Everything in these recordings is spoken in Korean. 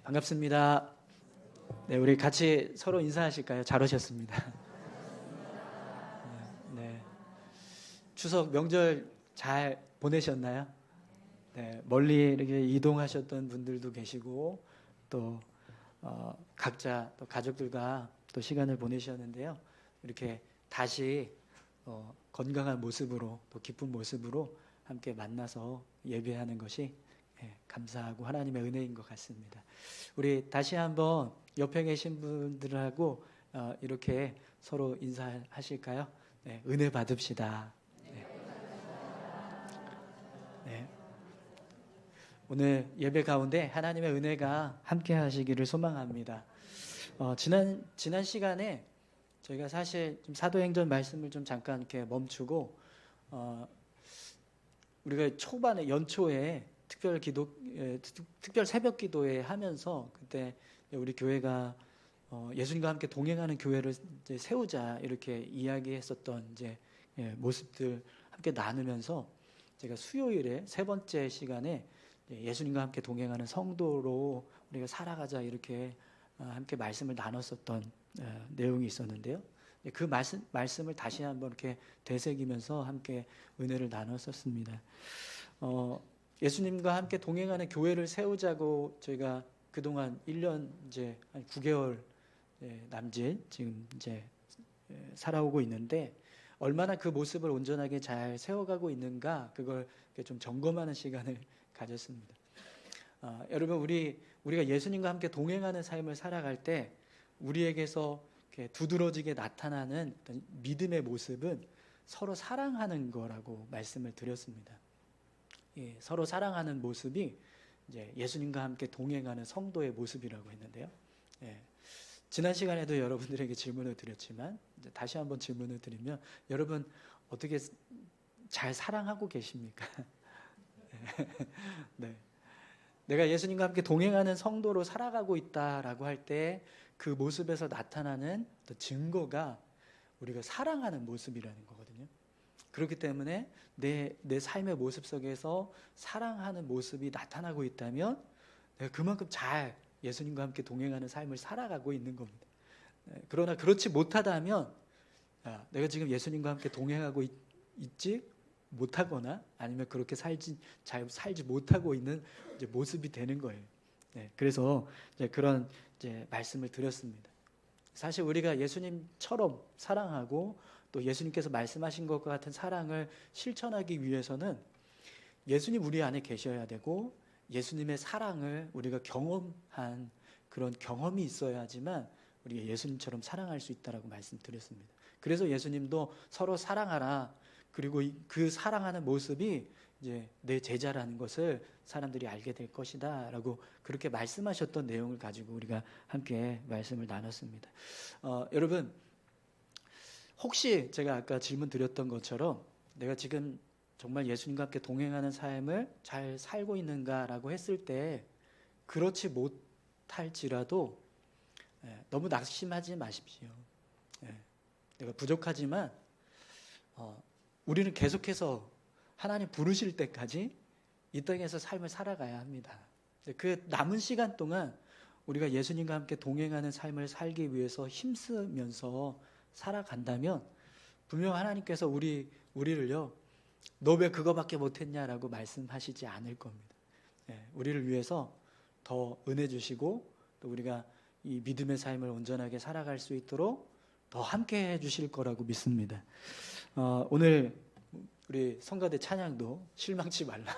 반갑습니다. 네, 우리 같이 서로 인사하실까요? 잘 오셨습니다. 네, 추석 명절 잘 보내셨나요? 네, 멀리 이렇게 이동하셨던 분들도 계시고 또 각자 또 가족들과 또 시간을 보내셨는데요. 이렇게 다시 건강한 모습으로 또 기쁜 모습으로 함께 만나서 예배하는 것이 감사하고 하나님의 은혜인 것 같습니다. 우리 다시 한번 옆에 계신 분들하고 이렇게 서로 인사하실까요? 네, 은혜 받읍시다. 네. 네. 오늘 예배 가운데 하나님의 은혜가 함께 하시기를 소망합니다. 지난 시간에 저희가 사실 좀 사도행전 말씀을 좀 잠깐 이렇게 멈추고 우리가 초반에 연초에 특별 새벽 기도회 하면서 그때 우리 교회가 예수님과 함께 동행하는 교회를 이제 세우자 이렇게 이야기했었던 이제 모습들 함께 나누면서 제가 수요일에 세 번째 시간에 예수님과 함께 동행하는 성도로 우리가 살아가자 이렇게 함께 말씀을 나눴었던 내용이 있었는데요. 그 말씀을 다시 한번 이렇게 되새기면서 함께 은혜를 나눴었습니다. 예수님과 함께 동행하는 교회를 세우자고 저희가 그동안 1년 이제 한 9개월 남짓 지금 이제 살아오고 있는데 얼마나 그 모습을 온전하게 잘 세워가고 있는가 그걸 좀 점검하는 시간을 가졌습니다. 여러분 우리가 예수님과 함께 동행하는 삶을 살아갈 때 우리에게서 이렇게 두드러지게 나타나는 어떤 믿음의 모습은 서로 사랑하는 거라고 말씀을 드렸습니다. 서로 사랑하는 모습이 이제 예수님과 함께 동행하는 성도의 모습이라고 했는데요. 지난 시간에도 여러분들에게 질문을 드렸지만 이제 다시 한번 질문을 드리면 여러분 어떻게 잘 사랑하고 계십니까? 네. 내가 예수님과 함께 동행하는 성도로 살아가고 있다라고 할 때 그 모습에서 나타나는 증거가 우리가 사랑하는 모습이라는 거거든요. 그렇기 때문에 내 삶의 모습 속에서 사랑하는 모습이 나타나고 있다면 내가 그만큼 잘 예수님과 함께 동행하는 삶을 살아가고 있는 겁니다. 그러나 그렇지 못하다면 내가 지금 예수님과 함께 동행하고 있지 못하거나 아니면 그렇게 잘 살지 못하고 있는 이제 모습이 되는 거예요. 그래서 이제 그런 이제 말씀을 드렸습니다. 사실 우리가 예수님처럼 사랑하고 또 예수님께서 말씀하신 것과 같은 사랑을 실천하기 위해서는 예수님 우리 안에 계셔야 되고 예수님의 사랑을 우리가 경험한 그런 경험이 있어야지만 우리가 예수님처럼 사랑할 수 있다라고 말씀드렸습니다. 그래서 예수님도 서로 사랑하라. 그리고 그 사랑하는 모습이 이제 내 제자라는 것을 사람들이 알게 될 것이다라고 그렇게 말씀하셨던 내용을 가지고 우리가 함께 말씀을 나눴습니다. 여러분 혹시 제가 아까 질문 드렸던 것처럼 내가 지금 정말 예수님과 함께 동행하는 삶을 잘 살고 있는가라고 했을 때 그렇지 못할지라도 너무 낙심하지 마십시오. 내가 부족하지만 우리는 계속해서 하나님 부르실 때까지 이 땅에서 삶을 살아가야 합니다. 그 남은 시간 동안 우리가 예수님과 함께 동행하는 삶을 살기 위해서 힘쓰면서 살아간다면 분명 하나님께서 우리를요 너 왜 그거밖에 못했냐라고 말씀하시지 않을 겁니다. 우리를 위해서 더 은혜 주시고 또 우리가 이 믿음의 삶을 온전하게 살아갈 수 있도록 더 함께 해주실 거라고 믿습니다. 오늘 우리 성가대 찬양도 실망치 말라.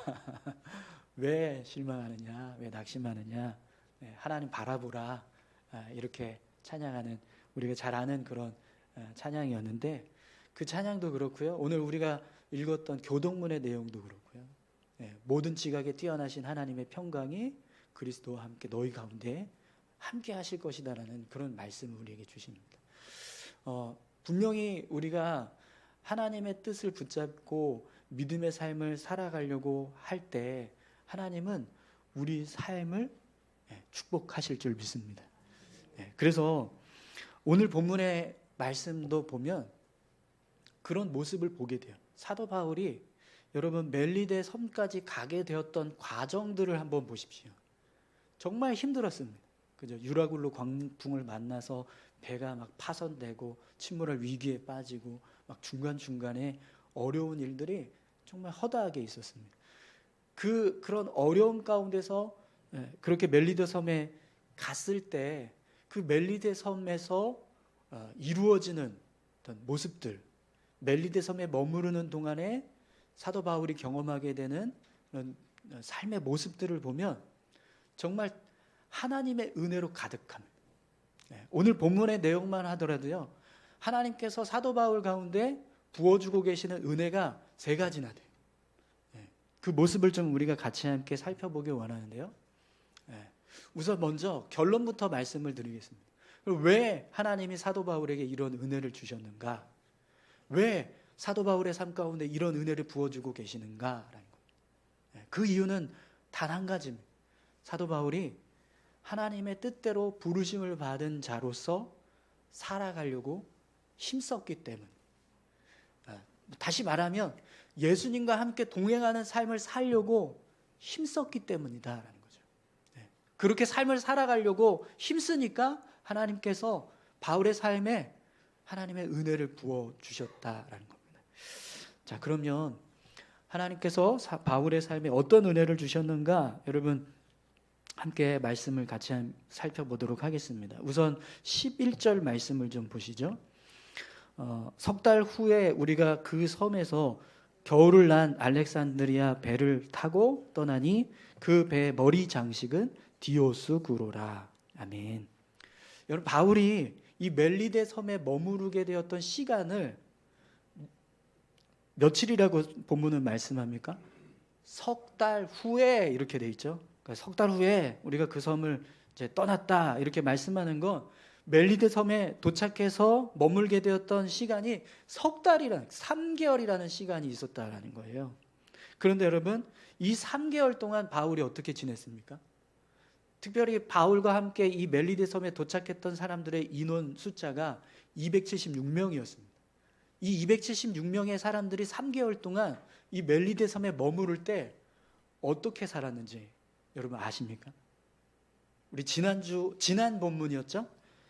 왜 실망하느냐, 왜 낙심하느냐, 하나님 바라보라. 이렇게 찬양하는 우리가 잘 아는 그런 찬양이었는데 그 찬양도 그렇고요. 오늘 우리가 읽었던 교동문의 내용도 그렇고요. 모든 지각에 뛰어나신 하나님의 평강이 그리스도와 함께 너희 가운데 함께 하실 것이다라는 그런 말씀을 우리에게 주십니다. 분명히 우리가 하나님의 뜻을 붙잡고 믿음의 삶을 살아가려고 할 때 하나님은 우리 삶을 축복하실 줄 믿습니다. 그래서 오늘 본문의 말씀도 보면 그런 모습을 보게 돼요. 사도 바울이 여러분 멜리데 섬까지 가게 되었던 과정들을 한번 보십시오. 정말 힘들었습니다. 그죠? 유라굴로 광풍을 만나서 배가 막 파손되고 침몰할 위기에 빠지고 막 중간중간에 어려운 일들이 정말 허다하게 있었습니다. 그런 어려움 가운데서 그렇게 멜리데 섬에 갔을 때 그 멜리데 섬에서 이루어지는 어떤 모습들, 멜리데 섬에 머무르는 동안에 사도 바울이 경험하게 되는 그런 삶의 모습들을 보면 정말 하나님의 은혜로 가득합니다. 오늘 본문의 내용만 하더라도요, 하나님께서 사도 바울 가운데 부어주고 계시는 은혜가 세 가지나 돼요. 그 모습을 좀 우리가 같이 함께 살펴보길 원하는데요. 우선 먼저 결론부터 말씀을 드리겠습니다. 왜 하나님이 사도 바울에게 이런 은혜를 주셨는가? 왜 사도 바울의 삶 가운데 이런 은혜를 부어주고 계시는가라는 거예요. 그 이유는 단 한 가지입니다. 사도 바울이 하나님의 뜻대로 부르심을 받은 자로서 살아가려고 힘썼기 때문. 다시 말하면 예수님과 함께 동행하는 삶을 살려고 힘썼기 때문이다라는 거죠. 그렇게 삶을 살아가려고 힘쓰니까 하나님께서 바울의 삶에 하나님의 은혜를 부어주셨다라는 겁니다. 자, 그러면 하나님께서 바울의 삶에 어떤 은혜를 주셨는가? 여러분 함께 말씀을 같이 살펴보도록 하겠습니다. 우선 11절 말씀을 좀 보시죠. 석 달 후에 우리가 그 섬에서 겨울을 난 알렉산드리아 배를 타고 떠나니 그 배의 머리 장식은 디오스구로라. 아멘. 여러분, 바울이 이 멜리데 섬에 머무르게 되었던 시간을 며칠이라고 본문은 말씀합니까? 석 달 후에 이렇게 돼 있죠. 그러니까 석 달 후에 우리가 그 섬을 이제 떠났다 이렇게 말씀하는 건 멜리데 섬에 도착해서 머물게 되었던 시간이 석 달이라는 3개월이라는 시간이 있었다라는 거예요. 그런데 여러분, 이 3개월 동안 바울이 어떻게 지냈습니까? 특별히 바울과 함께 이 멜리데 섬에 도착했던 사람들의 인원 숫자가 276명이었습니다. 이 276명의 사람들이 3개월 동안 이 멜리데 섬에 머무를 때 어떻게 살았는지 여러분 아십니까? 우리 지난 본문이었죠?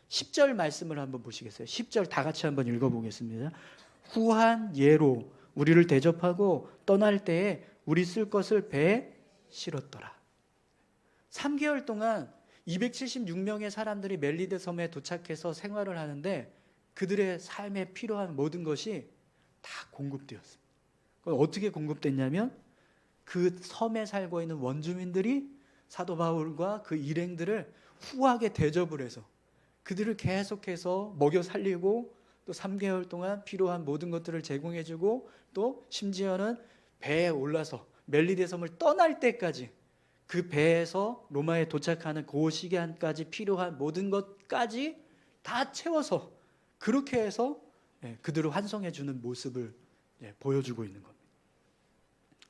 10절 말씀을 한번 보시겠어요? 10절 다 같이 한번 읽어보겠습니다. 후한 예로 우리를 대접하고 떠날 때에 우리 쓸 것을 배에 실었더라. 3개월 동안 276명의 사람들이 멜리데 섬에 도착해서 생활을 하는데 그들의 삶에 필요한 모든 것이 다 공급되었습니다. 그건 어떻게 공급됐냐면 그 섬에 살고 있는 원주민들이 사도 바울과 그 일행들을 후하게 대접을 해서 그들을 계속해서 먹여 살리고 또 3개월 동안 필요한 모든 것들을 제공해주고 또 심지어는 배에 올라서 멜리데 섬을 떠날 때까지 그 배에서 로마에 도착하는 그 시간까지 필요한 모든 것까지 다 채워서 그렇게 해서 그들을 환송해주는 모습을 보여주고 있는 겁니다.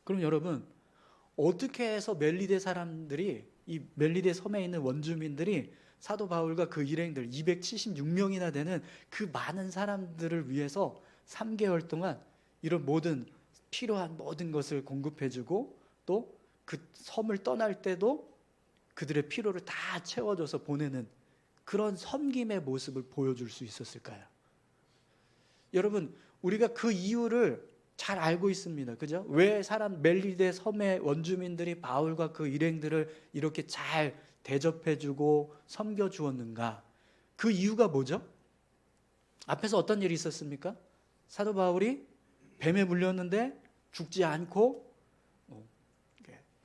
그럼 여러분, 어떻게 해서 멜리데 사람들이, 이 멜리데 섬에 있는 원주민들이 사도 바울과 그 일행들 276명이나 되는 그 많은 사람들을 위해서 3개월 동안 이런 필요한 모든 것을 공급해주고 또 그 섬을 떠날 때도 그들의 필요를 다 채워줘서 보내는 그런 섬김의 모습을 보여줄 수 있었을까요? 여러분, 우리가 그 이유를 잘 알고 있습니다. 그죠? 왜 멜리데 섬의 원주민들이 바울과 그 일행들을 이렇게 잘 대접해주고 섬겨주었는가? 그 이유가 뭐죠? 앞에서 어떤 일이 있었습니까? 사도 바울이 뱀에 물렸는데 죽지 않고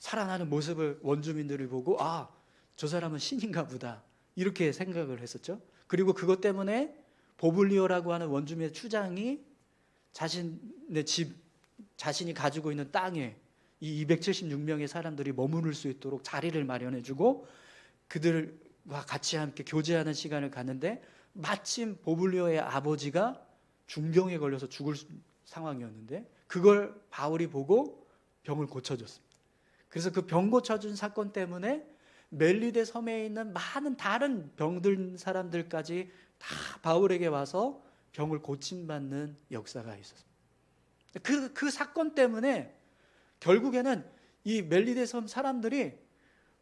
살아나는 모습을 원주민들이 보고 저 사람은 신인가 보다 이렇게 생각을 했었죠. 그리고 그것 때문에 보블리오라고 하는 원주민의 추장이 자신의 집, 자신이 가지고 있는 땅에 이 276명의 사람들이 머무를 수 있도록 자리를 마련해주고 그들과 같이 함께 교제하는 시간을 갖는데 마침 보블리오의 아버지가 중병에 걸려서 죽을 상황이었는데 그걸 바울이 보고 병을 고쳐줬습니다. 그래서 그 병 고쳐준 사건 때문에 멜리데 섬에 있는 많은 다른 병든 사람들까지 다 바울에게 와서 병을 고침받는 역사가 있었습니다. 그 사건 때문에 결국에는 이 멜리데 섬 사람들이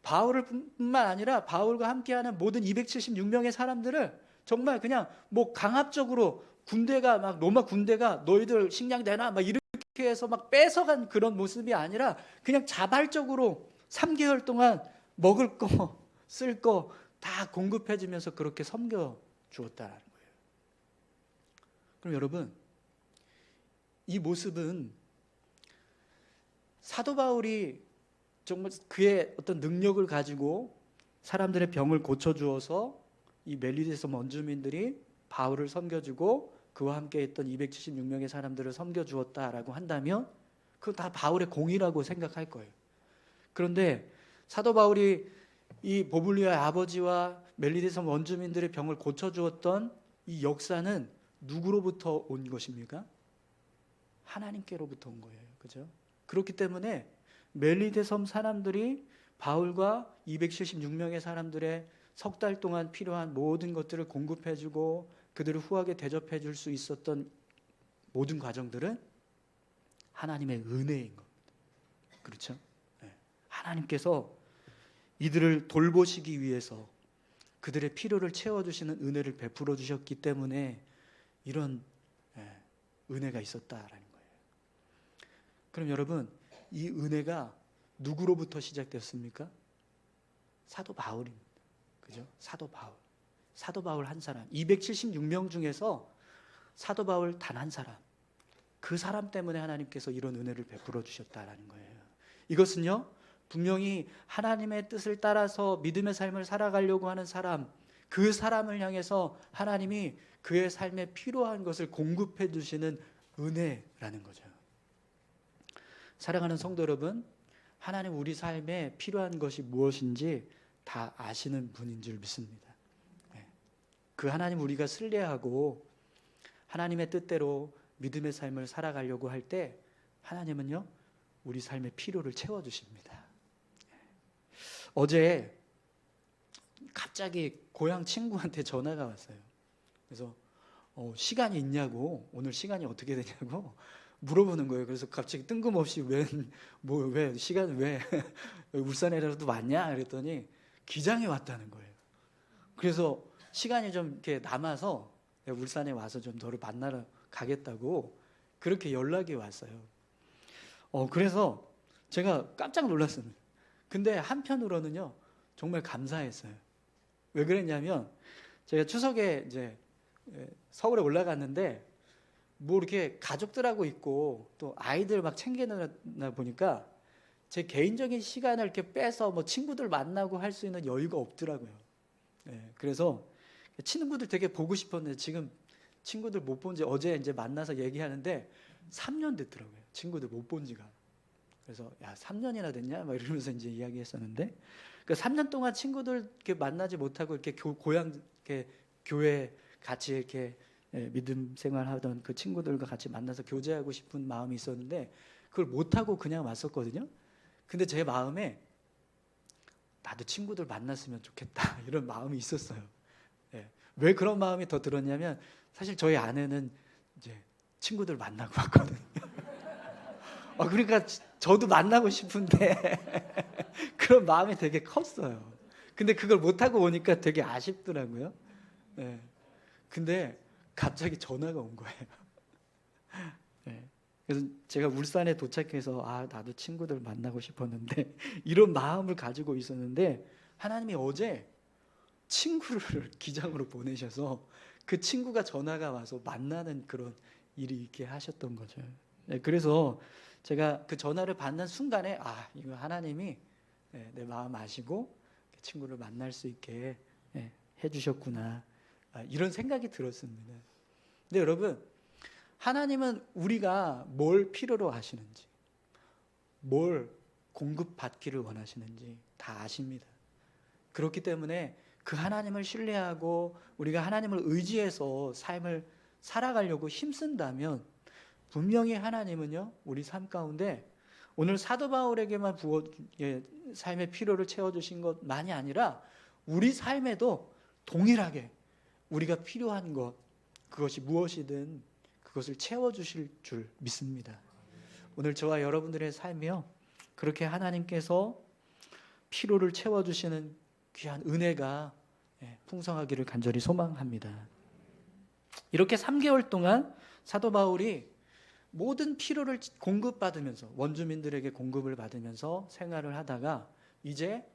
바울뿐만 아니라 바울과 함께하는 모든 276명의 사람들을 정말 그냥 뭐 강압적으로 군대가 막 로마 군대가 너희들 식량 내놔 막 이렇게 해서 막 뺏어간 그런 모습이 아니라 그냥 자발적으로 3개월 동안 먹을 거, 쓸 거 다 공급해 주면서 그렇게 섬겨 주었다는 거예요. 그럼 여러분, 이 모습은 사도 바울이 정말 그의 어떤 능력을 가지고 사람들의 병을 고쳐 주어서 이 멜리데섬 원주민들이 바울을 섬겨주고 그와 함께 했던 276명의 사람들을 섬겨주었다라고 한다면 그건 다 바울의 공이라고 생각할 거예요. 그런데 사도 바울이 이 보블리아의 아버지와 멜리데섬 원주민들의 병을 고쳐주었던 이 역사는 누구로부터 온 것입니까? 하나님께로부터 온 거예요. 그죠? 그렇기 때문에 멜리데섬 사람들이 바울과 276명의 사람들의 석 달 동안 필요한 모든 것들을 공급해주고 그들을 후하게 대접해줄 수 있었던 모든 과정들은 하나님의 은혜인 겁니다. 그렇죠? 네. 하나님께서 이들을 돌보시기 위해서 그들의 필요를 채워주시는 은혜를 베풀어 주셨기 때문에 이런 은혜가 있었다라는 거예요. 그럼 여러분, 이 은혜가 누구로부터 시작됐습니까? 사도 바울입니다. 그죠? 사도 바울. 사도 바울 한 사람. 276명 중에서 사도 바울 단 한 사람. 그 사람 때문에 하나님께서 이런 은혜를 베풀어 주셨다라는 거예요. 이것은요, 분명히 하나님의 뜻을 따라서 믿음의 삶을 살아가려고 하는 사람, 그 사람을 향해서 하나님이 그의 삶에 필요한 것을 공급해 주시는 은혜라는 거죠. 사랑하는 성도 여러분, 하나님 우리 삶에 필요한 것이 무엇인지 다 아시는 분인 줄 믿습니다. 그 하나님 우리가 신뢰하고 하나님의 뜻대로 믿음의 삶을 살아가려고 할 때 하나님은요, 우리 삶의 필요를 채워주십니다. 어제 갑자기 고향 친구한테 전화가 왔어요. 그래서 시간이 있냐고, 오늘 시간이 어떻게 되냐고 물어보는 거예요. 그래서 갑자기 뜬금없이 왜 시간 왜 울산에라도 왔냐 그랬더니 기장에 왔다는 거예요. 그래서 시간이 좀 이렇게 남아서 울산에 와서 좀 너를 만나러 가겠다고 그렇게 연락이 왔어요. 그래서 제가 깜짝 놀랐습니다. 근데 한편으로는요, 정말 감사했어요. 왜 그랬냐면 제가 추석에 이제 서울에 올라갔는데 뭐 이렇게 가족들하고 있고 또 아이들 막 챙기다 보니까 제 개인적인 시간을 이렇게 빼서 뭐 친구들 만나고 할 수 있는 여유가 없더라고요. 그래서 친구들 되게 보고 싶었는데 지금 친구들 못 본 지 어제 이제 만나서 얘기하는데 3년 됐더라고요. 친구들 못 본 지가. 그래서 야 3년이나 됐냐? 막 이러면서 이제 이야기했었는데, 그 3년 동안 친구들 이렇게 만나지 못하고 이렇게 고향 이렇게 교회 같이 이렇게 믿음 생활하던 그 친구들과 같이 만나서 교제하고 싶은 마음이 있었는데 그걸 못 하고 그냥 왔었거든요. 근데 제 마음에 나도 친구들 만났으면 좋겠다 이런 마음이 있었어요. 왜 그런 마음이 더 들었냐면 사실 저희 아내는 이제 친구들 만나고 왔거든요. 그러니까 저도 만나고 싶은데 그런 마음이 되게 컸어요. 근데 그걸 못하고 오니까 되게 아쉽더라고요. 근데 갑자기 전화가 온 거예요. 그래서 제가 울산에 도착해서 나도 친구들 만나고 싶었는데 이런 마음을 가지고 있었는데 하나님이 어제 친구를 기장으로 보내셔서 그 친구가 전화가 와서 만나는 그런 일이 있게 하셨던 거죠. 그래서 제가 그 전화를 받는 순간에 이거 하나님이 내 마음 아시고 친구를 만날 수 있게 해주셨구나, 이런 생각이 들었습니다. 근데 여러분, 하나님은 우리가 뭘 필요로 하시는지, 뭘 공급받기를 원하시는지 다 아십니다. 그렇기 때문에 그 하나님을 신뢰하고 우리가 하나님을 의지해서 삶을 살아가려고 힘쓴다면 분명히 하나님은요, 우리 삶 가운데 오늘 사도 바울에게만 삶의 필요를 채워주신 것만이 아니라 우리 삶에도 동일하게 우리가 필요한 것, 그것이 무엇이든 그것을 채워주실 줄 믿습니다. 오늘 저와 여러분들의 삶이요, 그렇게 하나님께서 피로를 채워주시는 귀한 은혜가 풍성하기를 간절히 소망합니다. 이렇게 3개월 동안 사도 바울이 모든 피로를 공급받으면서 원주민들에게 공급을 받으면서 생활을 하다가 이제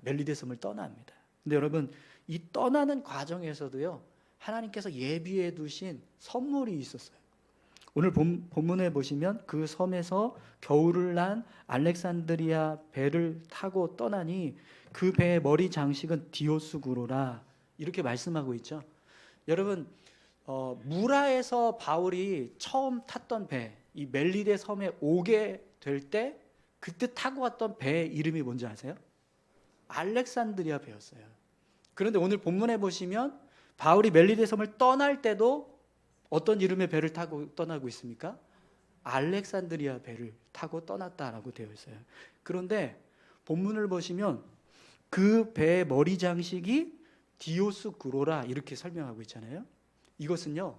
멜리데 섬을 떠납니다. 근데 여러분, 이 떠나는 과정에서도요, 하나님께서 예비해 두신 선물이 있었어요. 오늘 본문에 보시면 그 섬에서 겨울을 난 알렉산드리아 배를 타고 떠나니 그 배의 머리 장식은 디오스구로라, 이렇게 말씀하고 있죠. 여러분, 무라에서 바울이 처음 탔던 배, 이 멜리데 섬에 오게 될 때 그때 타고 왔던 배의 이름이 뭔지 아세요? 알렉산드리아 배였어요. 그런데 오늘 본문에 보시면 바울이 멜리데 섬을 떠날 때도 어떤 이름의 배를 타고 떠나고 있습니까? 알렉산드리아 배를 타고 떠났다라고 되어 있어요. 그런데 본문을 보시면 그 배의 머리 장식이 디오스구로라, 이렇게 설명하고 있잖아요. 이것은요,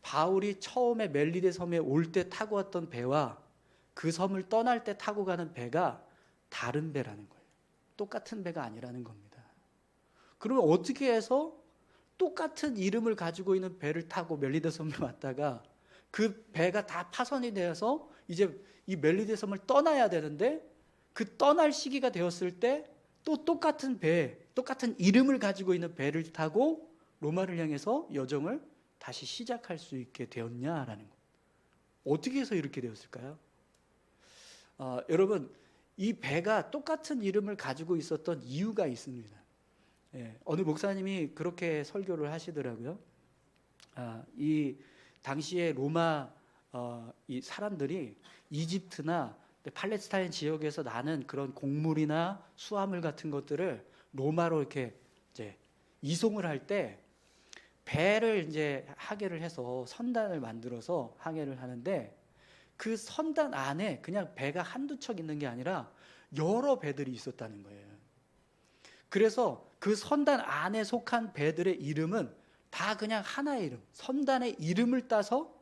바울이 처음에 멜리데 섬에 올 때 타고 왔던 배와 그 섬을 떠날 때 타고 가는 배가 다른 배라는 거예요. 똑같은 배가 아니라는 겁니다. 그러면 어떻게 해서 똑같은 이름을 가지고 있는 배를 타고 멜리데 섬에 왔다가 그 배가 다 파손이 되어서 이제 이 멜리데 섬을 떠나야 되는데, 그 떠날 시기가 되었을 때 또 똑같은 배, 똑같은 이름을 가지고 있는 배를 타고 로마를 향해서 여정을 다시 시작할 수 있게 되었냐라는 것. 어떻게 해서 이렇게 되었을까요? 여러분, 이 배가 똑같은 이름을 가지고 있었던 이유가 있습니다. 어느 목사님이 그렇게 설교를 하시더라고요. 이 당시에 로마 이 사람들이 이집트나 팔레스타인 지역에서 나는 그런 곡물이나 수화물 같은 것들을 로마로 이렇게 이제 이송을 할 때 배를 이제 하계를 해서 선단을 만들어서 항해를 하는데, 그 선단 안에 그냥 배가 한두 척 있는 게 아니라 여러 배들이 있었다는 거예요. 그래서 그 선단 안에 속한 배들의 이름은 다 그냥 하나의 이름, 선단의 이름을 따서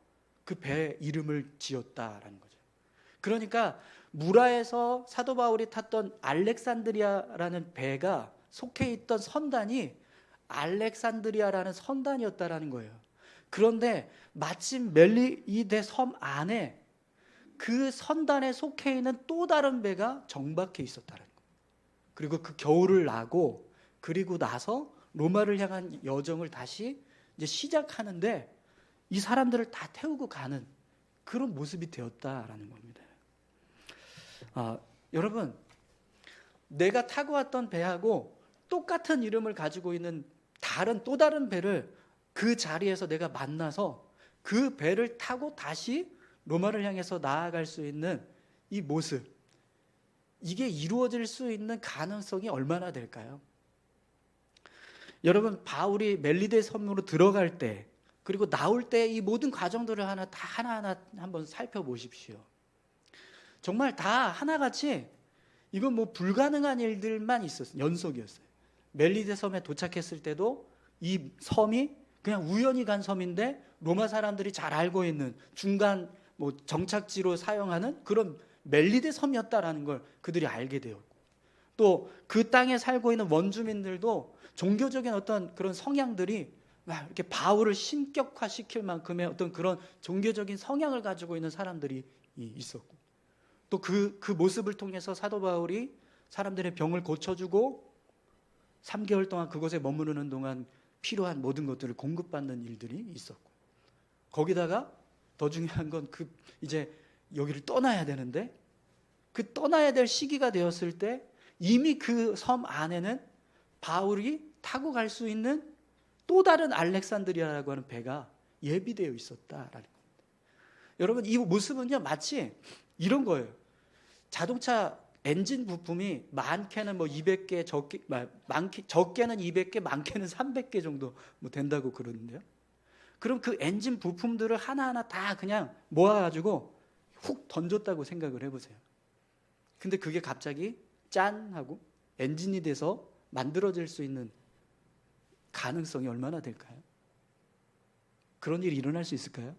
그 배 이름을 지었다라는 거죠. 그러니까 무라에서 사도 바울이 탔던 알렉산드리아라는 배가 속해 있던 선단이 알렉산드리아라는 선단이었다라는 거예요. 그런데 마침 멜리데 섬 안에 그 선단에 속해 있는 또 다른 배가 정박해 있었다는 거예요. 그리고 그 겨울을 나고 그리고 나서 로마를 향한 여정을 다시 이제 시작하는데 이 사람들을 다 태우고 가는 그런 모습이 되었다라는 겁니다. 여러분, 내가 타고 왔던 배하고 똑같은 이름을 가지고 있는 또 다른 배를 그 자리에서 내가 만나서 그 배를 타고 다시 로마를 향해서 나아갈 수 있는 이 모습, 이게 이루어질 수 있는 가능성이 얼마나 될까요? 여러분, 바울이 멜리데 섬으로 들어갈 때 그리고 나올 때 이 모든 과정들을 하나하나 한번 살펴보십시오. 정말 다 하나같이 이건 뭐 불가능한 일들만 있었어요. 연속이었어요. 멜리데 섬에 도착했을 때도 이 섬이 그냥 우연히 간 섬인데 로마 사람들이 잘 알고 있는 중간 뭐 정착지로 사용하는 그런 멜리데 섬이었다라는 걸 그들이 알게 되었고, 또 그 땅에 살고 있는 원주민들도 종교적인 어떤 그런 성향들이 이렇게 바울을 신격화시킬 만큼의 어떤 그런 종교적인 성향을 가지고 있는 사람들이 있었고, 또 그 모습을 통해서 사도 바울이 사람들의 병을 고쳐주고 3개월 동안 그곳에 머무르는 동안 필요한 모든 것들을 공급받는 일들이 있었고, 거기다가 더 중요한 건 이제 여기를 떠나야 되는데 그 떠나야 될 시기가 되었을 때 이미 그 섬 안에는 바울이 타고 갈 수 있는 또 다른 알렉산드리아라고 하는 배가 예비되어 있었다라는 겁니다. 여러분, 이 모습은요 마치 이런 거예요. 자동차 엔진 부품이 많게는 뭐 200개, 적게는 200개, 많게는 300개 정도 뭐 된다고 그러는데요. 그럼 그 엔진 부품들을 하나하나 다 그냥 모아가지고 훅 던졌다고 생각을 해보세요. 근데 그게 갑자기 짠 하고 엔진이 돼서 만들어질 수 있는 가능성이 얼마나 될까요? 그런 일이 일어날 수 있을까요?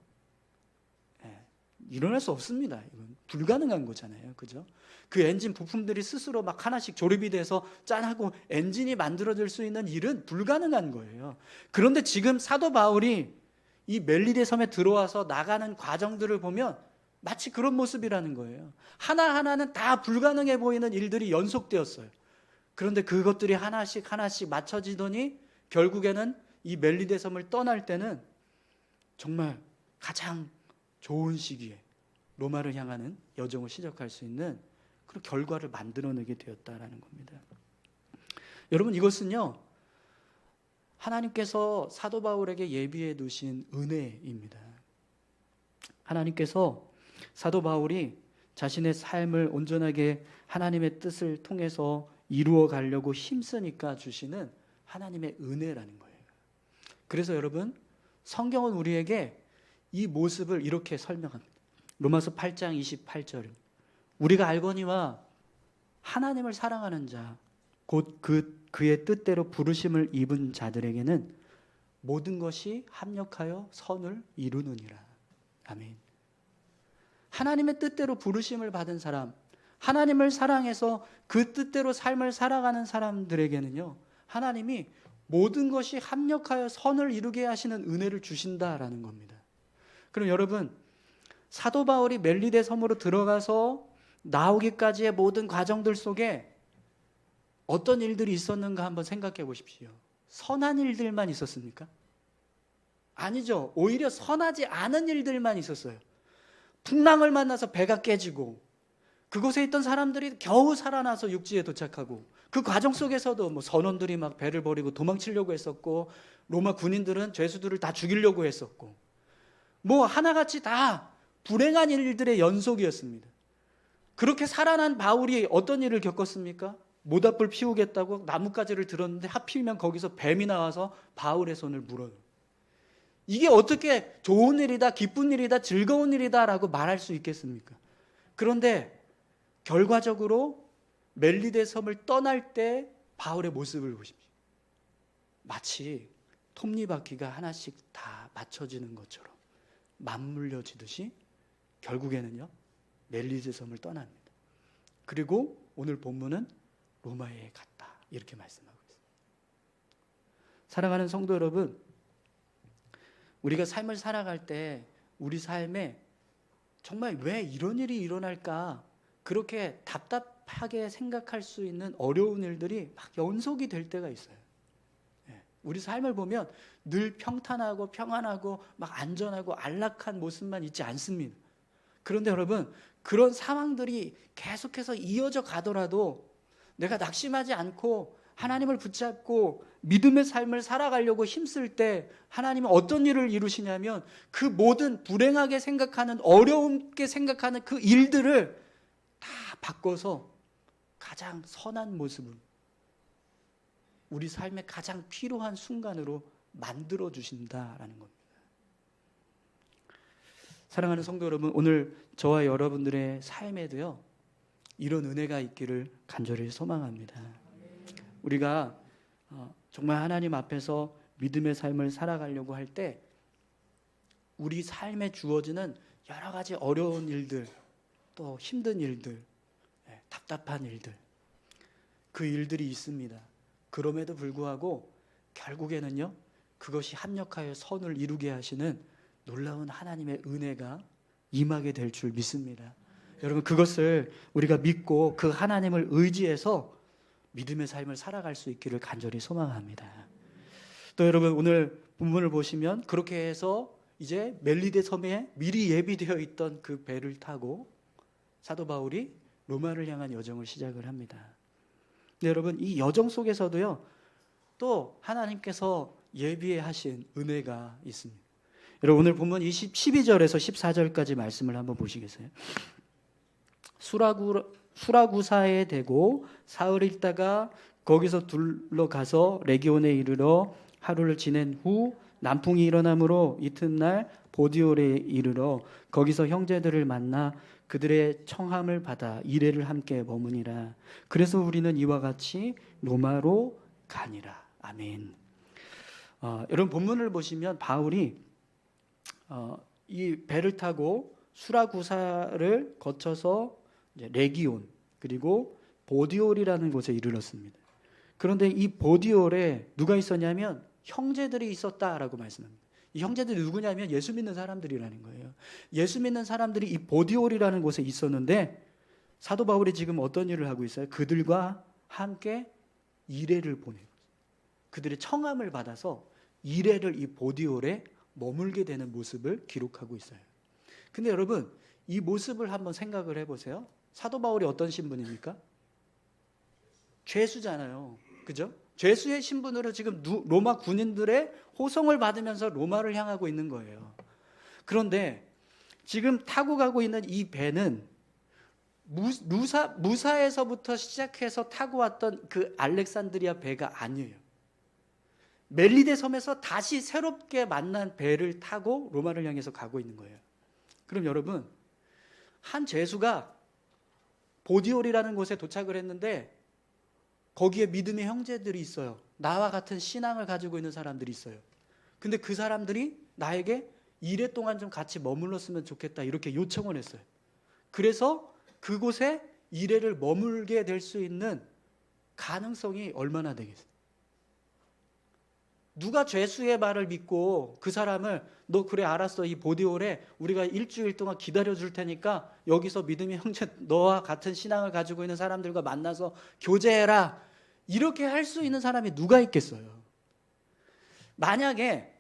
일어날 수 없습니다. 이건 불가능한 거잖아요. 그죠? 그 엔진 부품들이 스스로 막 하나씩 조립이 돼서 짠하고 엔진이 만들어질 수 있는 일은 불가능한 거예요. 그런데 지금 사도 바울이 이 멜리데 섬에 들어와서 나가는 과정들을 보면 마치 그런 모습이라는 거예요. 하나하나는 다 불가능해 보이는 일들이 연속되었어요. 그런데 그것들이 하나씩 하나씩 맞춰지더니 결국에는 이 멜리데 섬을 떠날 때는 정말 가장 좋은 시기에 로마를 향하는 여정을 시작할 수 있는 그런 결과를 만들어내게 되었다라는 겁니다. 여러분, 이것은요, 하나님께서 사도 바울에게 예비해 두신 은혜입니다. 하나님께서 사도 바울이 자신의 삶을 온전하게 하나님의 뜻을 통해서 이루어 가려고 힘쓰니까 주시는 하나님의 은혜라는 거예요. 그래서 여러분, 성경은 우리에게 이 모습을 이렇게 설명합니다. 로마서 8장 28절, 우리가 알거니와 하나님을 사랑하는 자 곧 그의 뜻대로 부르심을 입은 자들에게는 모든 것이 합력하여 선을 이루느니라. 아멘. 하나님의 뜻대로 부르심을 받은 사람, 하나님을 사랑해서 그 뜻대로 삶을 살아가는 사람들에게는요, 하나님이 모든 것이 합력하여 선을 이루게 하시는 은혜를 주신다라는 겁니다. 그럼 여러분, 사도 바울이 멜리데 섬으로 들어가서 나오기까지의 모든 과정들 속에 어떤 일들이 있었는가 한번 생각해 보십시오. 선한 일들만 있었습니까? 아니죠. 오히려 선하지 않은 일들만 있었어요. 풍랑을 만나서 배가 깨지고, 그곳에 있던 사람들이 겨우 살아나서 육지에 도착하고, 그 과정 속에서도 뭐 선원들이 막 배를 버리고 도망치려고 했었고, 로마 군인들은 죄수들을 다 죽이려고 했었고, 뭐 하나같이 다 불행한 일들의 연속이었습니다. 그렇게 살아난 바울이 어떤 일을 겪었습니까? 모닥불 피우겠다고 나뭇가지를 들었는데 하필이면 거기서 뱀이 나와서 바울의 손을 물어요. 이게 어떻게 좋은 일이다, 기쁜 일이다, 즐거운 일이다 라고 말할 수 있겠습니까? 그런데 결과적으로 멜리데 섬을 떠날 때 바울의 모습을 보십시오. 마치 톱니바퀴가 하나씩 다 맞춰지는 것처럼 맞물려지듯이 결국에는요, 멜리데 섬을 떠납니다. 그리고 오늘 본문은 로마에 갔다, 이렇게 말씀하고 있습니다. 사랑하는 성도 여러분, 우리가 삶을 살아갈 때 우리 삶에 정말 왜 이런 일이 일어날까 그렇게 답답하게 생각할 수 있는 어려운 일들이 막 연속이 될 때가 있어요. 우리 삶을 보면 늘 평탄하고 평안하고 막 안전하고 안락한 모습만 있지 않습니다. 그런데 여러분, 그런 상황들이 계속해서 이어져 가더라도 내가 낙심하지 않고 하나님을 붙잡고 믿음의 삶을 살아가려고 힘쓸 때 하나님은 어떤 일을 이루시냐면 그 모든 불행하게 생각하는, 어렵게 생각하는 그 일들을 다 바꿔서 가장 선한 모습으로, 우리 삶의 가장 필요한 순간으로 만들어 주신다라는 겁니다. 사랑하는 성도 여러분, 오늘 저와 여러분들의 삶에도요, 이런 은혜가 있기를 간절히 소망합니다. 우리가 정말 하나님 앞에서 믿음의 삶을 살아가려고 할 때 우리 삶에 주어지는 여러 가지 어려운 일들, 또 힘든 일들, 답답한 일들, 그 일들이 있습니다. 그럼에도 불구하고 결국에는요, 그것이 합력하여 선을 이루게 하시는 놀라운 하나님의 은혜가 임하게 될 줄 믿습니다. 여러분, 그것을 우리가 믿고 그 하나님을 의지해서 믿음의 삶을 살아갈 수 있기를 간절히 소망합니다. 또 여러분, 오늘 본문을 보시면 그렇게 해서 이제 멜리데 섬에 미리 예비되어 있던 그 배를 타고 사도 바울이 로마를 향한 여정을 시작을 합니다. 근데 여러분, 이 여정 속에서도요, 또 하나님께서 예비해 하신 은혜가 있습니다. 여러분, 오늘 본문 12절에서 14절까지 말씀을 한번 보시겠어요? 수라구사에 대고 사흘 있다가 거기서 둘러가서 레기온에 이르러 하루를 지낸 후 남풍이 일어나므로 이튿날 보디올에 이르러 거기서 형제들을 만나 그들의 청함을 받아 이레를 함께 머무니라. 그래서 우리는 이와 같이 로마로 가니라. 아멘. 여러분, 본문을 보시면 바울이 이 배를 타고 수라구사를 거쳐서 이제 레기온 그리고 보디올이라는 곳에 이르렀습니다. 그런데 이 보디올에 누가 있었냐면 형제들이 있었다라고 말씀합니다. 이 형제들이 누구냐면 예수 믿는 사람들이라는 거예요. 예수 믿는 사람들이 이 보디올이라는 곳에 있었는데 사도 바울이 지금 어떤 일을 하고 있어요? 그들과 함께 이레를 보내고 그들의 청함을 받아서 이레를 이 보디올에 머물게 되는 모습을 기록하고 있어요. 근데 여러분 이 모습을 한번 생각을 해보세요. 사도 바울이 어떤 신분입니까? 죄수잖아요. 그죠? 죄수의 신분으로 지금 로마 군인들의 호송을 받으면서 로마를 향하고 있는 거예요. 그런데 지금 타고 가고 있는 이 배는 무사에서부터 시작해서 타고 왔던 그 알렉산드리아 배가 아니에요. 멜리데 섬에서 다시 새롭게 만난 배를 타고 로마를 향해서 가고 있는 거예요. 그럼 여러분, 한 죄수가 보디올이라는 곳에 도착을 했는데 거기에 믿음의 형제들이 있어요. 나와 같은 신앙을 가지고 있는 사람들이 있어요. 근데 그 사람들이 나에게 이래 동안 좀 같이 머물렀으면 좋겠다 이렇게 요청을 했어요. 그래서 그곳에 이래를 머물게 될 수 있는 가능성이 얼마나 되겠어요? 누가 죄수의 말을 믿고 그 사람을 너 그래 알았어 이 보디올에 우리가 일주일 동안 기다려줄 테니까 여기서 믿음의 형제 너와 같은 신앙을 가지고 있는 사람들과 만나서 교제해라 이렇게 할 수 있는 사람이 누가 있겠어요? 만약에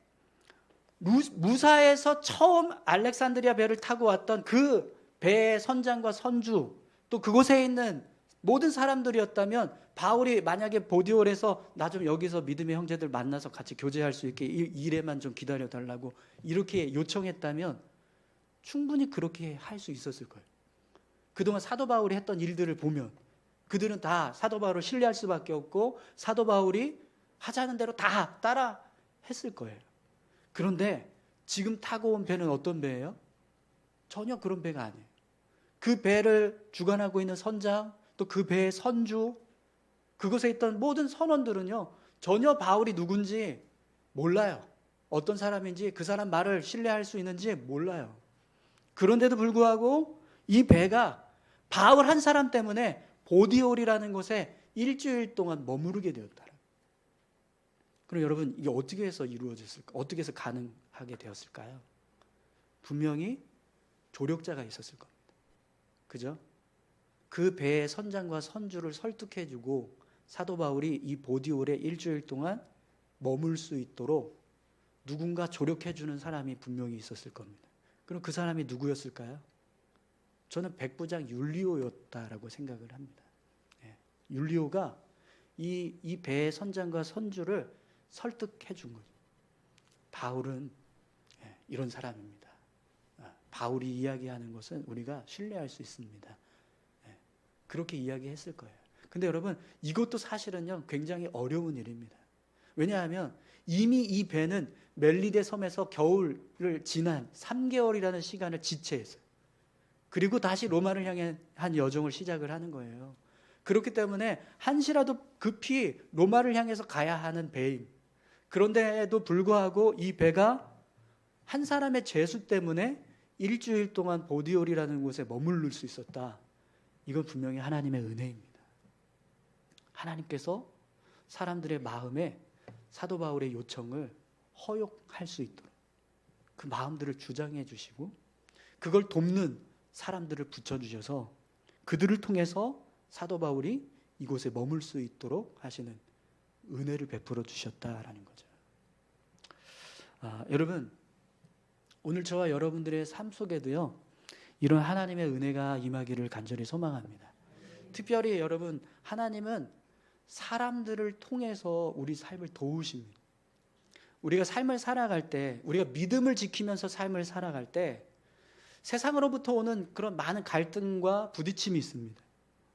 무사에서 처음 알렉산드리아 배를 타고 왔던 그 배의 선장과 선주 또 그곳에 있는 모든 사람들이었다면 바울이 만약에 보디올에서 나 좀 여기서 믿음의 형제들 만나서 같이 교제할 수 있게 일에만 좀 기다려달라고 이렇게 요청했다면 충분히 그렇게 할 수 있었을 거예요. 그동안 사도 바울이 했던 일들을 보면 그들은 다 사도 바울을 신뢰할 수밖에 없고 사도 바울이 하자는 대로 다 따라 했을 거예요. 그런데 지금 타고 온 배는 어떤 배예요? 전혀 그런 배가 아니에요. 그 배를 주관하고 있는 선장 또 그 배의 선주 그곳에 있던 모든 선원들은요 전혀 바울이 누군지 몰라요. 어떤 사람인지 그 사람 말을 신뢰할 수 있는지 몰라요. 그런데도 불구하고 이 배가 바울 한 사람 때문에 보디올이라는 곳에 일주일 동안 머무르게 되었다. 그럼 여러분 이게 어떻게 해서 이루어졌을까? 어떻게 해서 가능하게 되었을까요? 분명히 조력자가 있었을 겁니다. 그죠? 그 배의 선장과 선주를 설득해주고 사도 바울이 이 보디올에 일주일 동안 머물 수 있도록 누군가 조력해주는 사람이 분명히 있었을 겁니다. 그럼 그 사람이 누구였을까요? 저는 백부장 율리오였다라고 생각을 합니다. 율리오가 이 배의 선장과 선주를 설득해 준 거죠. 바울은 이런 사람입니다. 바울이 이야기하는 것은 우리가 신뢰할 수 있습니다. 그렇게 이야기했을 거예요. 근데 여러분 이것도 사실은요 굉장히 어려운 일입니다. 왜냐하면 이미 이 배는 멜리데 섬에서 겨울을 지난 3개월이라는 시간을 지체했어요. 그리고 다시 로마를 향해 한 여정을 시작을 하는 거예요. 그렇기 때문에 한시라도 급히 로마를 향해서 가야 하는 배임. 그런데도 불구하고 이 배가 한 사람의 죄수 때문에 일주일 동안 보디올이라는 곳에 머무를 수 있었다. 이건 분명히 하나님의 은혜입니다. 하나님께서 사람들의 마음에 사도 바울의 요청을 허용할 수 있도록 그 마음들을 주장해 주시고 그걸 돕는 사람들을 붙여주셔서 그들을 통해서 사도 바울이 이곳에 머물 수 있도록 하시는 은혜를 베풀어 주셨다라는 거죠. 여러분 오늘 저와 여러분들의 삶 속에도요 이런 하나님의 은혜가 임하기를 간절히 소망합니다. 특별히 여러분 하나님은 사람들을 통해서 우리 삶을 도우십니다. 우리가 삶을 살아갈 때 우리가 믿음을 지키면서 삶을 살아갈 때 세상으로부터 오는 그런 많은 갈등과 부딪힘이 있습니다.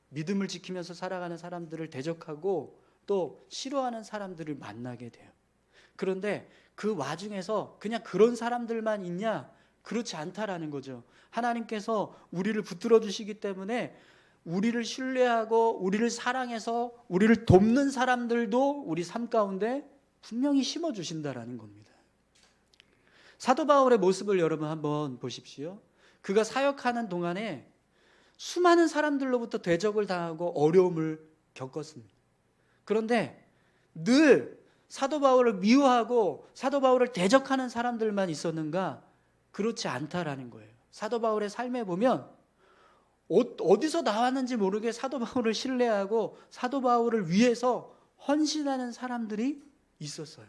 믿음을 지키면서 살아가는 사람들을 대적하고 또 싫어하는 사람들을 만나게 돼요. 그런데 그 와중에서 그냥 그런 사람들만 있냐? 그렇지 않다라는 거죠. 하나님께서 우리를 붙들어 주시기 때문에 우리를 신뢰하고 우리를 사랑해서 우리를 돕는 사람들도 우리 삶 가운데 분명히 심어주신다라는 겁니다. 사도 바울의 모습을 여러분 한번 보십시오. 그가 사역하는 동안에 수많은 사람들로부터 대적을 당하고 어려움을 겪었습니다. 그런데 늘 사도 바울을 미워하고 사도 바울을 대적하는 사람들만 있었는가? 그렇지 않다라는 거예요. 사도 바울의 삶에 보면 어디서 나왔는지 모르게 사도 바울을 신뢰하고 사도 바울을 위해서 헌신하는 사람들이 있었어요.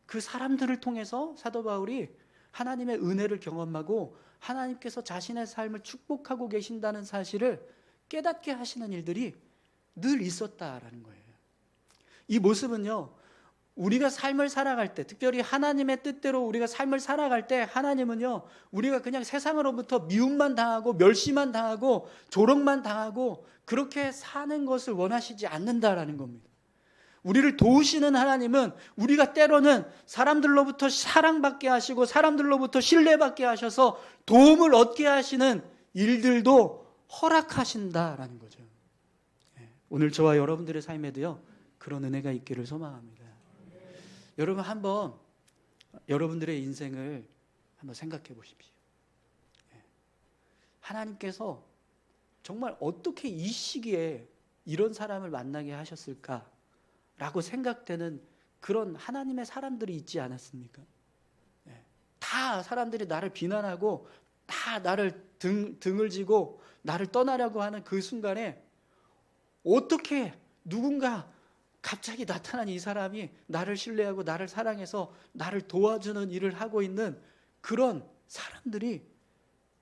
그 사람들을 통해서 사도 바울이 하나님의 은혜를 경험하고 하나님께서 자신의 삶을 축복하고 계신다는 사실을 깨닫게 하시는 일들이 늘 있었다라는 거예요. 이 모습은요, 우리가 삶을 살아갈 때, 특별히 하나님의 뜻대로 우리가 삶을 살아갈 때 하나님은요, 우리가 그냥 세상으로부터 미움만 당하고 멸시만 당하고 조롱만 당하고 그렇게 사는 것을 원하시지 않는다라는 겁니다. 우리를 도우시는 하나님은 우리가 때로는 사람들로부터 사랑받게 하시고 사람들로부터 신뢰받게 하셔서 도움을 얻게 하시는 일들도 허락하신다라는 거죠. 오늘 저와 여러분들의 삶에도요, 그런 은혜가 있기를 소망합니다. 여러분 한번 여러분들의 인생을 한번 생각해 보십시오. 하나님께서 정말 어떻게 이 시기에 이런 사람을 만나게 하셨을까? 라고 생각되는 그런 하나님의 사람들이 있지 않았습니까? 다 사람들이 나를 비난하고 다 나를 등을 지고 나를 떠나려고 하는 그 순간에 어떻게 누군가 갑자기 나타난 이 사람이 나를 신뢰하고 나를 사랑해서 나를 도와주는 일을 하고 있는 그런 사람들이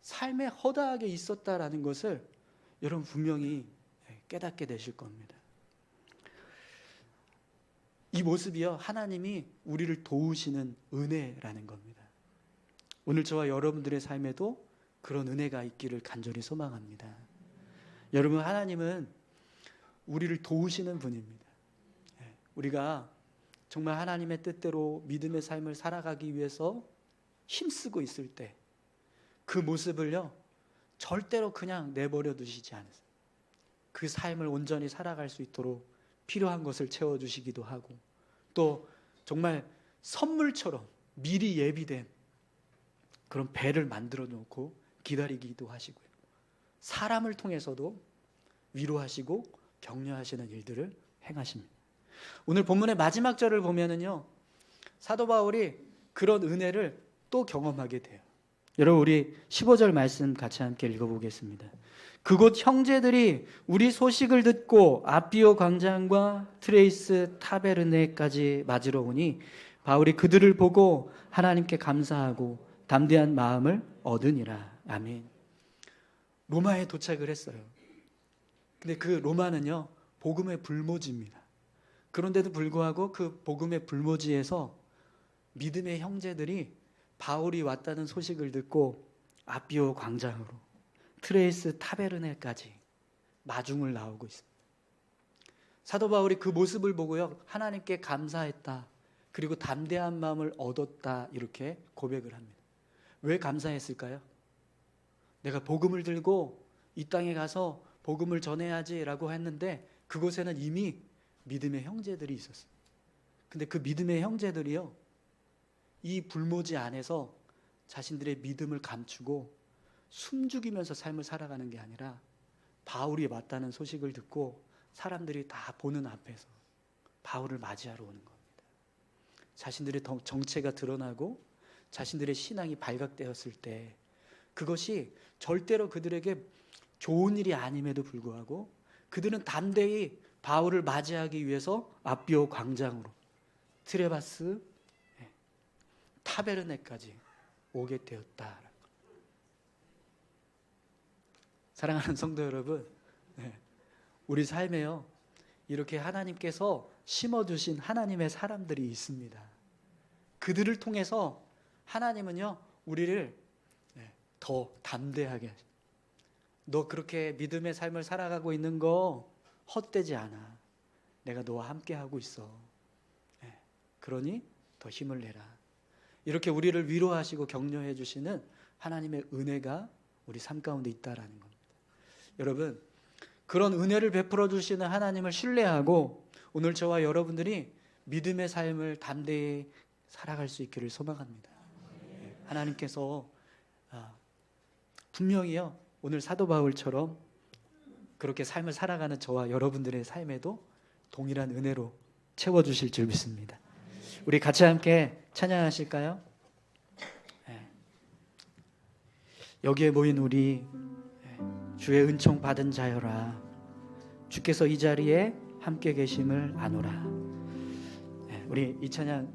삶에 허다하게 있었다라는 것을 여러분 분명히 깨닫게 되실 겁니다. 이 모습이요, 하나님이 우리를 도우시는 은혜라는 겁니다. 오늘 저와 여러분들의 삶에도 그런 은혜가 있기를 간절히 소망합니다. 여러분, 하나님은 우리를 도우시는 분입니다. 우리가 정말 하나님의 뜻대로 믿음의 삶을 살아가기 위해서 힘쓰고 있을 때 그 모습을요, 절대로 그냥 내버려 두시지 않으세요. 그 삶을 온전히 살아갈 수 있도록 필요한 것을 채워주시기도 하고, 또 정말 선물처럼 미리 예비된 그런 배를 만들어 놓고 기다리기도 하시고요. 사람을 통해서도 위로하시고 격려하시는 일들을 행하십니다. 오늘 본문의 마지막 절을 보면은요, 사도 바울이 그런 은혜를 또 경험하게 돼요. 여러분, 우리 15절 말씀 같이 함께 읽어보겠습니다. 그곳 형제들이 우리 소식을 듣고 아비오 광장과 트레이스 타베르네까지 맞으러 오니 바울이 그들을 보고 하나님께 감사하고 담대한 마음을 얻으니라. 아멘. 로마에 도착을 했어요. 근데 그 로마는요, 복음의 불모지입니다. 그런데도 불구하고 그 복음의 불모지에서 믿음의 형제들이 바울이 왔다는 소식을 듣고 아비오 광장으로 트레이스 타베르네까지 마중을 나오고 있습니다. 사도 바울이 그 모습을 보고요, 하나님께 감사했다, 그리고 담대한 마음을 얻었다, 이렇게 고백을 합니다. 왜 감사했을까요? 내가 복음을 들고 이 땅에 가서 복음을 전해야지라고 했는데 그곳에는 이미 믿음의 형제들이 있었어요. 근데 그 믿음의 형제들이요, 이 불모지 안에서 자신들의 믿음을 감추고 숨죽이면서 삶을 살아가는 게 아니라 바울이 왔다는 소식을 듣고 사람들이 다 보는 앞에서 바울을 맞이하러 오는 겁니다. 자신들의 정체가 드러나고 자신들의 신앙이 발각되었을 때 그것이 절대로 그들에게 좋은 일이 아님에도 불구하고 그들은 담대히 바울을 맞이하기 위해서 아비오 광장으로 트레바스 타베르네까지 오게 되었다. 사랑하는 성도 여러분, 우리 삶에요, 이렇게 하나님께서 심어주신 하나님의 사람들이 있습니다. 그들을 통해서 하나님은요, 우리를 더 담대하게 하십니다. 너 그렇게 믿음의 삶을 살아가고 있는 거 헛되지 않아. 내가 너와 함께 하고 있어. 그러니 더 힘을 내라. 이렇게 우리를 위로하시고 격려해 주시는 하나님의 은혜가 우리 삶 가운데 있다라는 겁니다. 여러분, 그런 은혜를 베풀어 주시는 하나님을 신뢰하고 오늘 저와 여러분들이 믿음의 삶을 담대히 살아갈 수 있기를 소망합니다. 하나님께서 분명히요, 오늘 사도 바울처럼 그렇게 삶을 살아가는 저와 여러분들의 삶에도 동일한 은혜로 채워주실 줄 믿습니다. 우리 같이 함께 찬양하실까요? 네. 여기에 모인 우리 주의 은총 받은 자여라, 주께서 이 자리에 함께 계심을 아노라. 네, 우리 이 찬양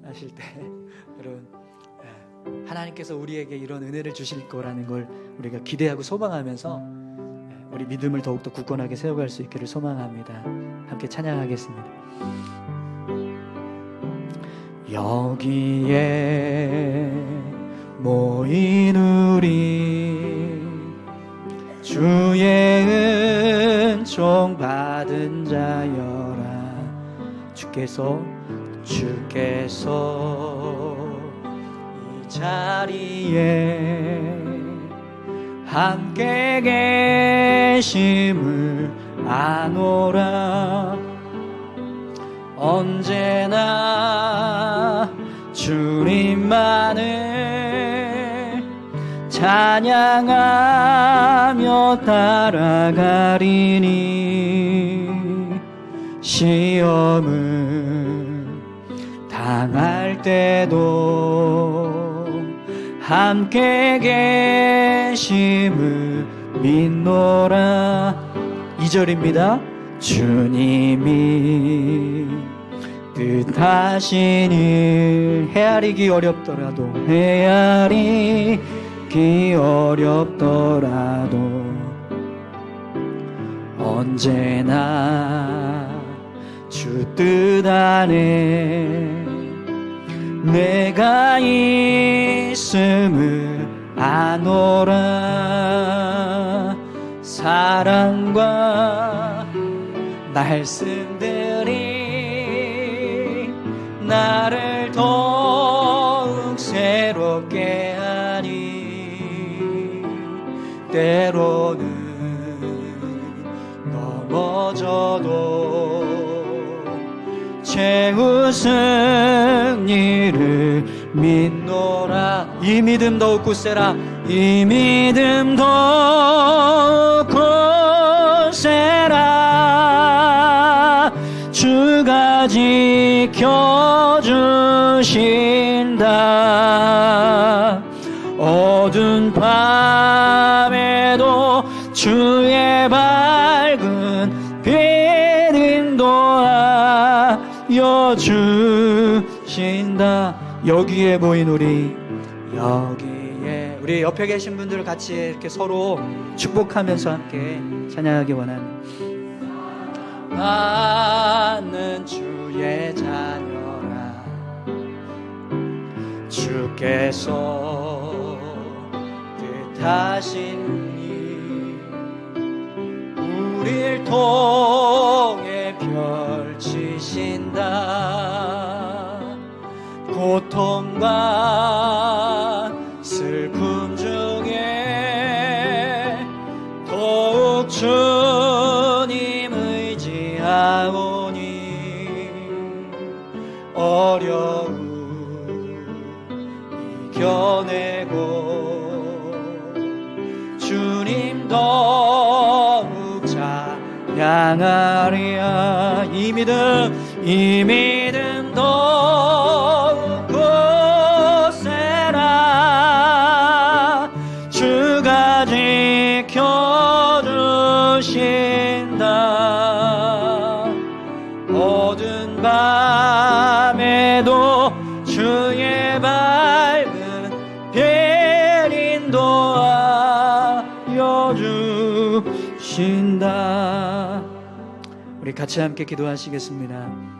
하실 때 여러분, 하나님께서 우리에게 이런 은혜를 주실 거라는 걸 우리가 기대하고 소망하면서 우리 믿음을 더욱더 굳건하게 세워갈 수 있기를 소망합니다. 함께 찬양하겠습니다. 여기에 모인 우리 주의 은총 받은 자여라, 주께서 이 자리에 함께 계심을 아노라. 언제나 주님만을 찬양하며 따라가리니, 시험을 당할 때도 함께 계심을 믿노라. 2절입니다. 주님이 뜻하신 일 헤아리기 어렵더라도 언제나 주 뜻 안에 내가 있음을 아노라. 사랑과 말씀들이 나를 더욱 새롭게 하니, 때로는 넘어져도 채우신 이를 믿노라. 이 믿음 더욱 굳세라. 이 믿음 더욱 굳세라. 주가 지켜주신다. 어두운 밤에도 주의 밝은 빛 인도하여 주신다. 여기에 모인 우리, 여기에 우리 옆에 계신 분들 같이 이렇게 서로 축복하면서 함께 찬양하기 원합니다. 나는 주의 자녀라, 주께서 뜻하신 일 우릴 통해 펼치신다. 고통과 슬픔 중에 더욱 주님 의지하오니, 어려움 이겨내고 주님 더욱 찬양하리라. 이 믿음 더욱 굳세라. 주가 지켜주신다. 어두운 밤에도 주의 밝은 빛 인도하여 주신다. 우리 같이 함께 기도하시겠습니다.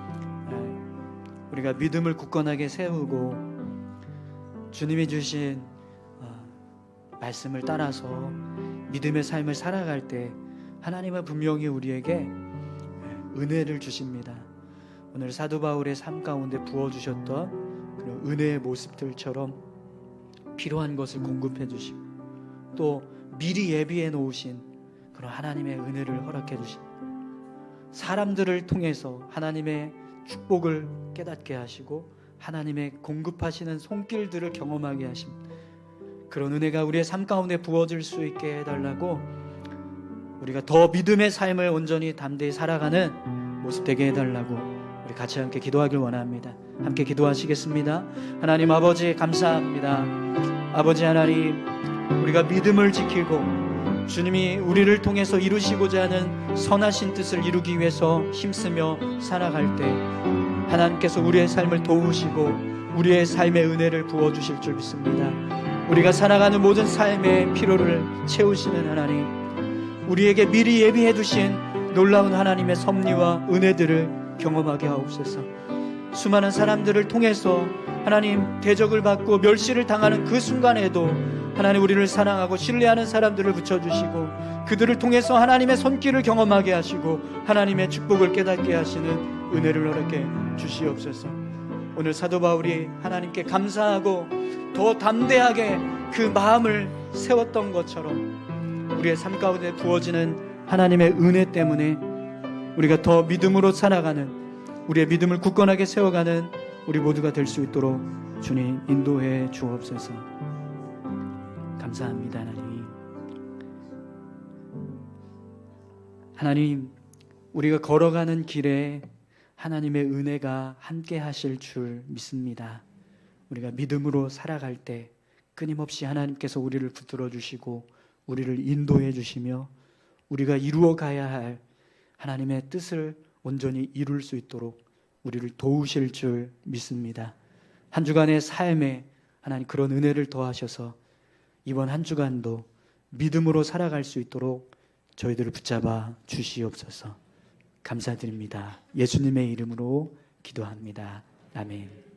우리가 믿음을 굳건하게 세우고 주님이 주신 말씀을 따라서 믿음의 삶을 살아갈 때 하나님은 분명히 우리에게 은혜를 주십니다. 오늘 사도 바울의 삶 가운데 부어주셨던 그런 은혜의 모습들처럼 필요한 것을 공급해 주시고, 또 미리 예비해 놓으신 그런 하나님의 은혜를 허락해 주십니다. 사람들을 통해서 하나님의 축복을 깨닫게 하시고 하나님의 공급하시는 손길들을 경험하게 하십니다. 그런 은혜가 우리의 삶 가운데 부어질 수 있게 해달라고, 우리가 더 믿음의 삶을 온전히 담대히 살아가는 모습 되게 해달라고 우리 같이 함께 기도하길 원합니다. 함께 기도하시겠습니다. 하나님 아버지 감사합니다. 아버지 하나님, 우리가 믿음을 지키고 주님이 우리를 통해서 이루시고자 하는 선하신 뜻을 이루기 위해서 힘쓰며 살아갈 때 하나님께서 우리의 삶을 도우시고 우리의 삶의 은혜를 부어주실 줄 믿습니다. 우리가 살아가는 모든 삶의 필요를 채우시는 하나님, 우리에게 미리 예비해 두신 놀라운 하나님의 섭리와 은혜들을 경험하게 하옵소서. 수많은 사람들을 통해서 하나님 대적을 받고 멸시를 당하는 그 순간에도 하나님 우리를 사랑하고 신뢰하는 사람들을 붙여주시고 그들을 통해서 하나님의 손길을 경험하게 하시고 하나님의 축복을 깨닫게 하시는 은혜를 허락해 주시옵소서. 오늘 사도 바울이 하나님께 감사하고 더 담대하게 그 마음을 세웠던 것처럼 우리의 삶 가운데 부어지는 하나님의 은혜 때문에 우리가 더 믿음으로 살아가는, 우리의 믿음을 굳건하게 세워가는 우리 모두가 될 수 있도록 주님 인도해 주옵소서. 감사합니다. 하나님, 우리가 걸어가는 길에 하나님의 은혜가 함께 하실 줄 믿습니다. 우리가 믿음으로 살아갈 때 끊임없이 하나님께서 우리를 붙들어 주시고 우리를 인도해 주시며 우리가 이루어 가야 할 하나님의 뜻을 온전히 이룰 수 있도록 우리를 도우실 줄 믿습니다. 한 주간의 삶에 하나님 그런 은혜를 더하셔서 이번 한 주간도 믿음으로 살아갈 수 있도록 저희들을 붙잡아 주시옵소서. 감사드립니다. 예수님의 이름으로 기도합니다. 아멘.